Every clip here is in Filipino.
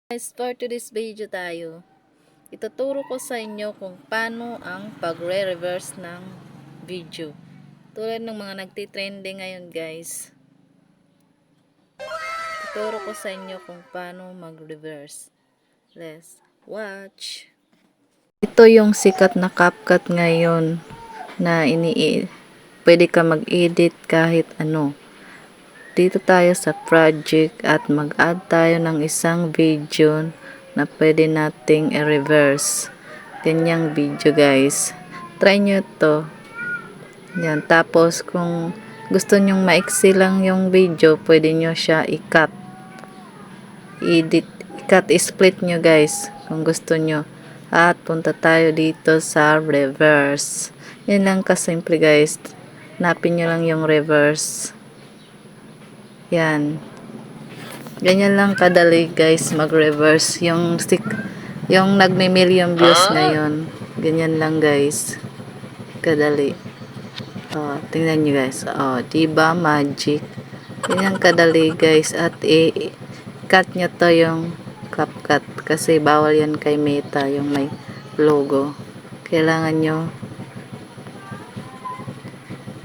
Guys, for today's video tayo, ituturo ko sa inyo kung paano ang pagre-reverse ng video. Tulad ng mga nagtitrending ngayon guys. Ituturo ko sa inyo kung paano mag-reverse. Let's watch. Ito yung sikat na CapCut ngayon na pwede ka mag-edit kahit ano. Dito tayo sa project at mag-add tayo ng isang video na pwede nating i-reverse. Ganyang video guys. Try nyo to. Yan. Tapos kung gusto nyong maiksi lang yung video, pwede nyo siya i-cut. I-cut, split nyo guys kung gusto nyo. At punta tayo dito sa reverse. Yan lang kasimple guys. Hanapin nyo lang yung reverse. Yan. Ganyan lang kadali guys mag-reverse. Yung nagme-million views ngayon. Ganyan lang guys. Kadali. Oh, tingnan nyo guys. Oh, diba magic? Ganyan kadali guys. At i-cut nyo to yung CapCut. Kasi bawal yan kay Meta yung may logo. Kailangan nyo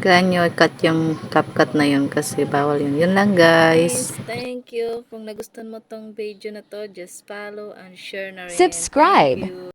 i-cut yung CapCut na yun kasi bawal yun. Yun lang guys. Thank you. Kung nagustuhan mo tong video na to, just follow and share na rin. Subscribe. Thank you.